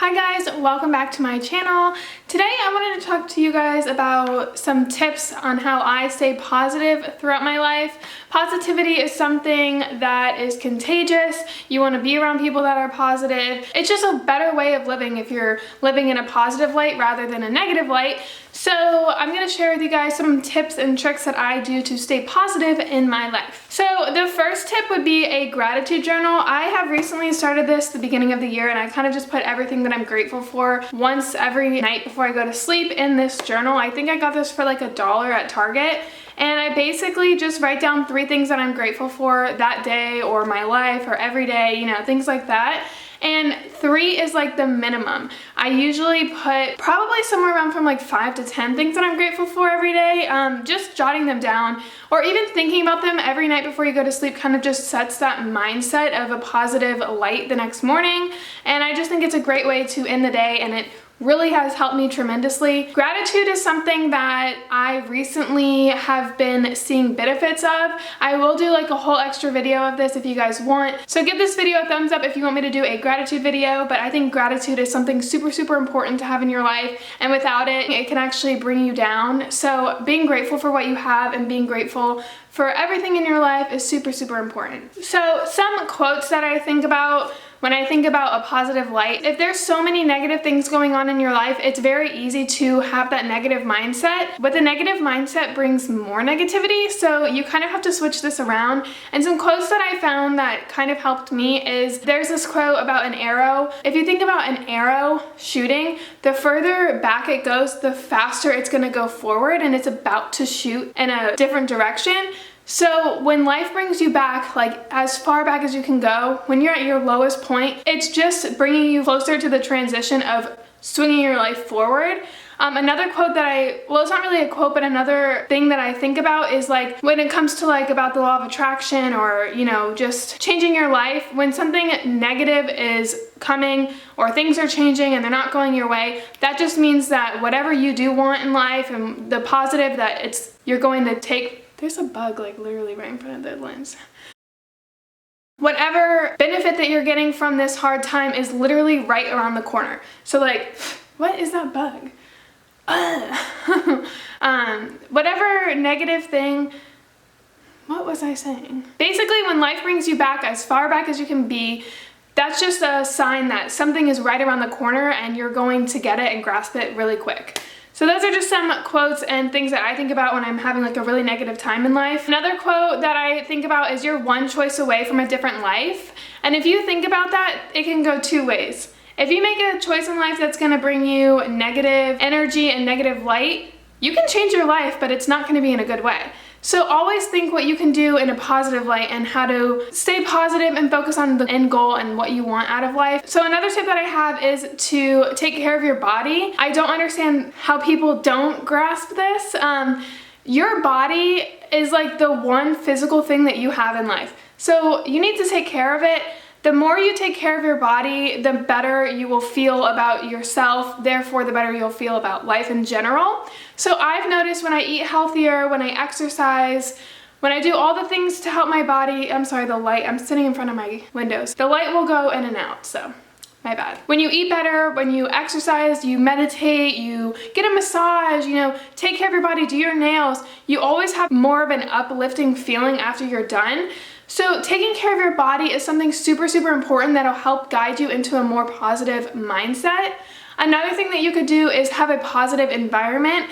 Hi guys, welcome back to my channel. Today I wanted to talk to you guys about some tips on how I stay positive throughout my life. Positivity is something that is contagious. You want to be around people that are positive. It's just a better way of living if you're living in a positive light rather than a negative light. So I'm going to share with you guys some tips and tricks that I do to stay positive in my life. So the first tip would be a gratitude journal. I have recently started this at the beginning of the year, and I kind of just put everything that I'm grateful for once every night before I go to sleep in this journal. I think I got this for like $1 at Target. And I basically just write down 3 things that I'm grateful for that day or my life or every day, you know, things like that. And 3 is like the minimum. I usually put probably somewhere around from like 5 to 10 things that I'm grateful for every day. Just jotting them down or even thinking about them every night before you go to sleep kind of just sets that mindset of a positive light the next morning. And I just think it's a great way to end the day, and it really has helped me tremendously. Gratitude is something that I recently have been seeing benefits of. I will do like a whole extra video of this if you guys want. So give this video a thumbs up if you want me to do a gratitude video, but I think gratitude is something super important to have in your life, and without it, it can actually bring you down. So being grateful for what you have and being grateful for everything in your life is super important. So some quotes that I think about when I think about a positive light: if there's so many negative things going on in your life, it's very easy to have that negative mindset, but the negative mindset brings more negativity, so you kind of have to switch this around. And some quotes that I found that kind of helped me is, there's this quote about an arrow. If you think about an arrow shooting, the further back it goes, the faster it's gonna go forward, and it's about to shoot in a different direction. So when life brings you back, like as far back as you can go, when you're at your lowest point, it's just bringing you closer to the transition of swinging your life forward. Another quote that well, it's not really a quote, but another thing that I think about is like when it comes to like about the law of attraction, or, you know, just changing your life. When something negative is coming or things are changing and they're not going your way, that just means that whatever you do want in life and the positive that you're going to take. There's a bug like literally right in front of the lens. Whatever benefit that you're getting from this hard time is literally right around the corner. So like, what is that bug? Whatever negative thing, what was I saying? Basically, when life brings you back as far back as you can be, that's just a sign that something is right around the corner and you're going to get it and grasp it really quick. So those are just some quotes and things that I think about when I'm having like a really negative time in life. Another quote that I think about is, you're one choice away from a different life. And if you think about that, it can go 2 ways. If you make a choice in life that's gonna bring you negative energy and negative light, you can change your life, but it's not gonna be in a good way. So always think what you can do in a positive light and how to stay positive and focus on the end goal and what you want out of life. So another tip that I have is to take care of your body. I don't understand how people don't grasp this. Your body is like the one physical thing that you have in life. So you need to take care of it. The more you take care of your body, the better you will feel about yourself, therefore the better you'll feel about life in general. So I've noticed when I eat healthier, when I exercise, when I do all the things to help my body, I'm sorry, the light, I'm sitting in front of my windows. The light will go in and out, so my bad. When you eat better, when you exercise, you meditate, you get a massage, you know, take care of your body, do your nails, you always have more of an uplifting feeling after you're done. So taking care of your body is something super important that'll help guide you into a more positive mindset. Another thing that you could do is have a positive environment.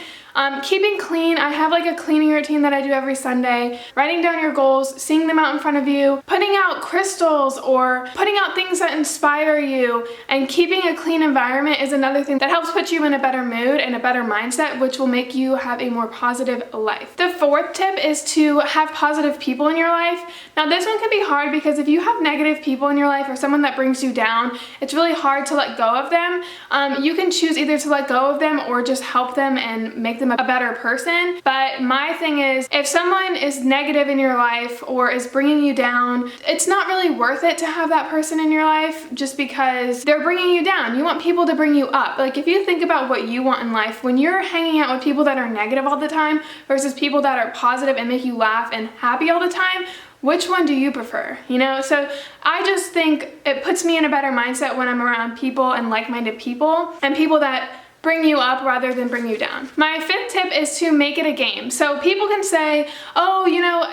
Keeping clean. I have like a cleaning routine that I do every Sunday. Writing down your goals, seeing them out in front of you, putting out crystals or putting out things that inspire you, and keeping a clean environment is another thing that helps put you in a better mood and a better mindset, which will make you have a more positive life. The 4th tip is to have positive people in your life. Now this one can be hard because if you have negative people in your life or someone that brings you down, it's really hard to let go of them. You can choose either to let go of them or just help them and make them a better person. But my thing is, if someone is negative in your life or is bringing you down, it's not really worth it to have that person in your life just because they're bringing you down. You want people to bring you up. Like if you think about what you want in life, when you're hanging out with people that are negative all the time versus people that are positive and make you laugh and happy all the time, which one do you prefer? So I just think it puts me in a better mindset when I'm around people and like-minded people and people that bring you up rather than bring you down. My fifth tip is to make it a game. So people can say, oh,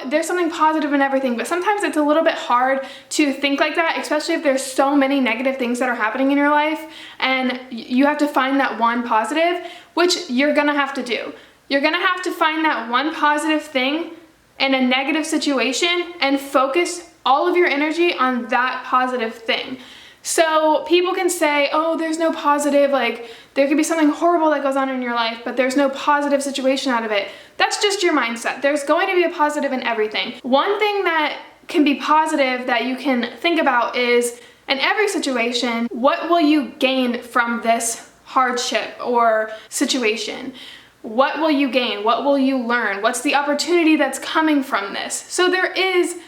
there's something positive in everything, but sometimes it's a little bit hard to think like that, especially if there's so many negative things that are happening in your life and you have to find that one positive, which you're gonna have to do. You're gonna have to find that one positive thing in a negative situation and focus all of your energy on that positive thing. So people can say, oh, there's no positive, like there could be something horrible that goes on in your life, but there's no positive situation out of it. That's just your mindset. There's going to be a positive in everything. One thing that can be positive that you can think about is, in every situation, what will you gain from this hardship or situation? What will you gain? What will you learn? What's the opportunity that's coming from this? So there is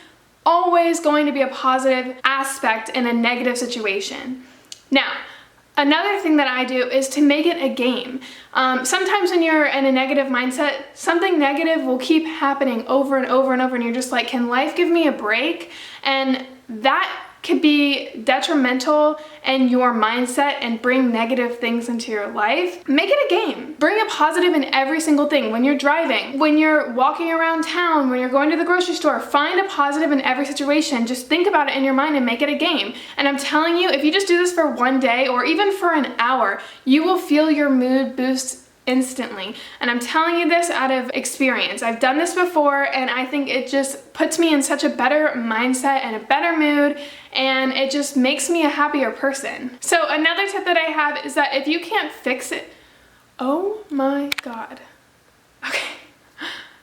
always going to be a positive aspect in a negative situation. Now, another thing that I do is to make it a game. Sometimes when you're in a negative mindset, something negative will keep happening over and over and over, and you're just like, can life give me a break? And that could be detrimental in your mindset and bring negative things into your life. Make it a game. Bring a positive in every single thing. When you're driving, when you're walking around town, when you're going to the grocery store, find a positive in every situation. Just think about it in your mind and make it a game. And I'm telling you, if you just do this for one day or even for an hour, you will feel your mood boost instantly. And I'm telling you this out of experience. I've done this before and I think it just puts me in such a better mindset and a better mood, and it just makes me a happier person. So another tip that I have is that if you can't fix it, oh my God.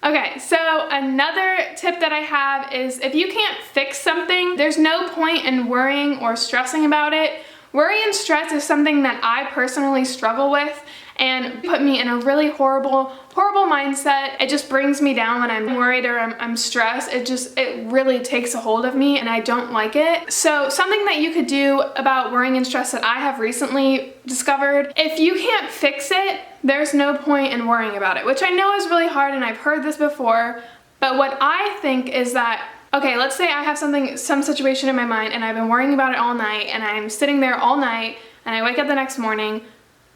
Okay, so another tip that I have is if you can't fix something, there's no point in worrying or stressing about it. Worry and stress is something that I personally struggle with and put me in a really horrible mindset. It just brings me down when I'm worried or I'm stressed. It really takes a hold of me and I don't like it. So something that you could do about worrying and stress that I have recently discovered, if you can't fix it, there's no point in worrying about it, which I know is really hard and I've heard this before, but what I think is that, okay, let's say I have some situation in my mind and I've been worrying about it all night and I'm sitting there all night and I wake up the next morning.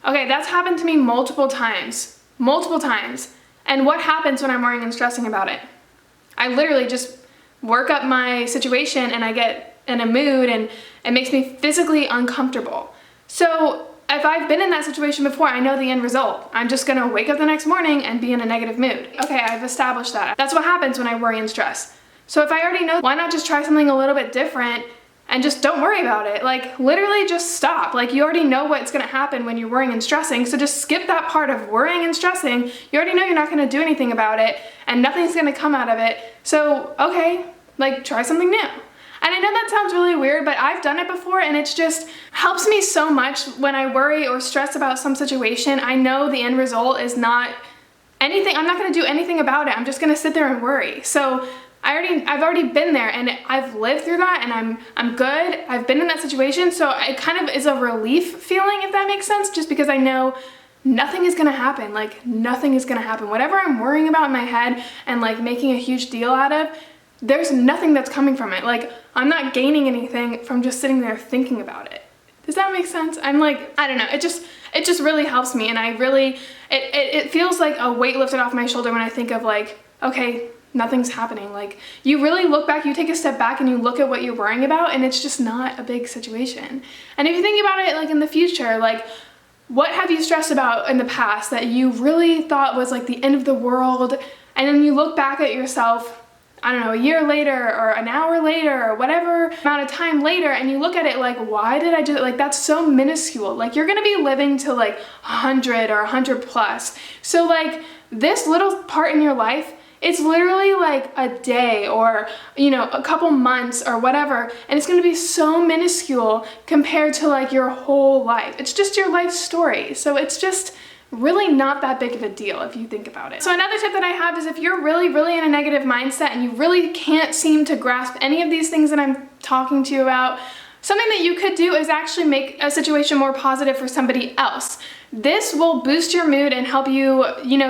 Okay, that's happened to me multiple times. And what happens when I'm worrying and stressing about it? I literally just work up my situation and I get in a mood and it makes me physically uncomfortable. So if I've been in that situation before, I know the end result. I'm just gonna wake up the next morning and be in a negative mood. Okay, I've established that. That's what happens when I worry and stress. So if I already know, why not just try something a little bit different and just don't worry about it? Like literally just stop. Like you already know what's gonna happen when you're worrying and stressing, so just skip that part of worrying and stressing. You already know you're not gonna do anything about it and nothing's gonna come out of it. So okay, like try something new. And I know that sounds really weird, but I've done it before and it's just helps me so much when I worry or stress about some situation. I know the end result is not anything, I'm not gonna do anything about it. I'm just gonna sit there and worry. So I've already been there and I've lived through that and I'm good. I've been in that situation, so it kind of is a relief feeling, if that makes sense, just because I know nothing is gonna happen. Like nothing is gonna happen. Whatever I'm worrying about in my head and like making a huge deal out of, there's nothing that's coming from it. Like I'm not gaining anything from just sitting there thinking about it. Does that make sense? I'm like, I don't know, it just really helps me, and it feels like a weight lifted off my shoulder when I think of like, okay, nothing's happening. Like you really look back, you take a step back and you look at what you're worrying about and it's just not a big situation. And if you think about it like in the future, like what have you stressed about in the past that you really thought was like the end of the world, and then you look back at yourself, I don't know, a year later or an hour later or whatever amount of time later, and you look at it like, why did I do it? Like that's so minuscule. Like you're gonna be living to like 100 or 100 plus. So like this little part in your life, it's literally like a day or, a couple months or whatever, and it's gonna be so minuscule compared to like your whole life. It's just your life story. So it's just really not that big of a deal if you think about it. So another tip that I have is if you're really in a negative mindset and you really can't seem to grasp any of these things that I'm talking to you about, something that you could do is actually make a situation more positive for somebody else. This will boost your mood and help you,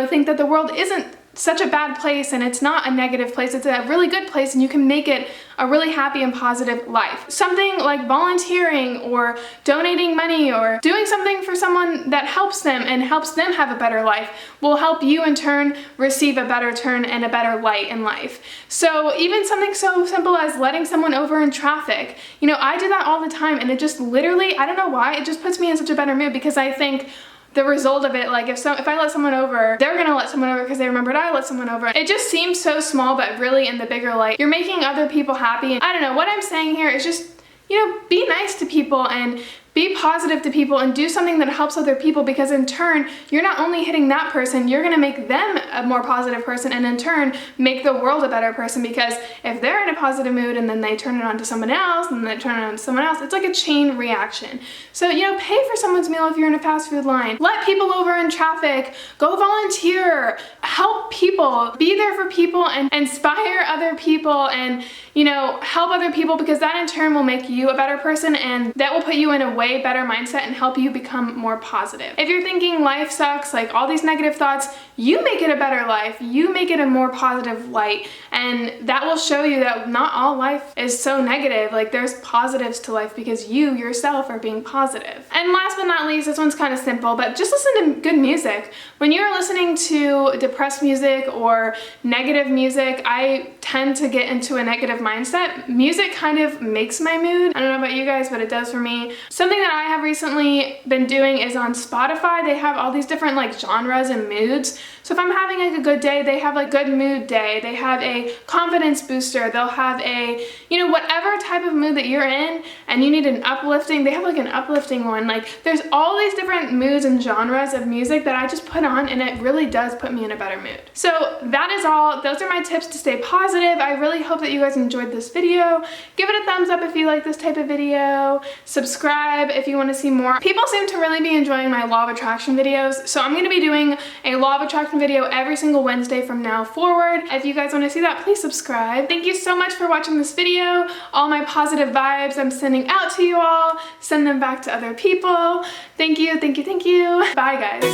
think that the world isn't such a bad place, and it's not a negative place, it's a really good place, and you can make it a really happy and positive life. Something like volunteering or donating money or doing something for someone that helps them and helps them have a better life will help you in turn receive a better turn and a better light in life. So even something so simple as letting someone over in traffic, you know, I do that all the time, and it just literally, I don't know why, it just puts me in such a better mood, because I think the result of it, like if I let someone over, they're gonna let someone over because they remembered I let someone over. It just seems so small, but really in the bigger light, you're making other people happy. And I don't know, what I'm saying here is just, you know, be nice to people and be positive to people and do something that helps other people, because in turn, you're not only hitting that person, you're gonna make them a more positive person, and in turn, make the world a better person, because if they're in a positive mood and then they turn it on to someone else and then they turn it on to someone else, it's like a chain reaction. So, you know, pay for someone's meal if you're in a fast food line. Let people over in traffic. Go volunteer. Help people. Be there for people and inspire other people, and, you know, help other people, because that in turn will make you a better person, and that will put you in a way better mindset and help you become more positive. If you're thinking life sucks, like all these negative thoughts, you make it a better life. You make it a more positive light, and that will show you that not all life is so negative. Like there's positives to life because you yourself are being positive. And last but not least, this one's kind of simple, but just listen to good music. When you're listening to depressed music or negative music, I tend to get into a negative mindset. Music kind of makes my mood. I don't know about you guys, but it does for me. Something that I have recently been doing is on Spotify, they have all these different like genres and moods. So if I'm having like a good day, they have like good mood day. They have a confidence booster. They'll have a, you know, whatever type of mood that you're in and you need an uplifting, they have like an uplifting one. Like there's all these different moods and genres of music that I just put on, and it really does put me in a better mood. So that is all. Those are my tips to stay positive. I really hope that you guys enjoyed this video. Give it a thumbs up if you like this type of video. Subscribe if you want to see more. People seem to really be enjoying my law of attraction videos, so I'm going to be doing a law of attraction video every single Wednesday from now forward. If you guys want to see that, please subscribe. Thank you so much for watching this video. All my positive vibes I'm sending out to you all. Send them back to other people. Thank you, thank you, thank you. Bye, guys.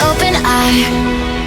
Open eye.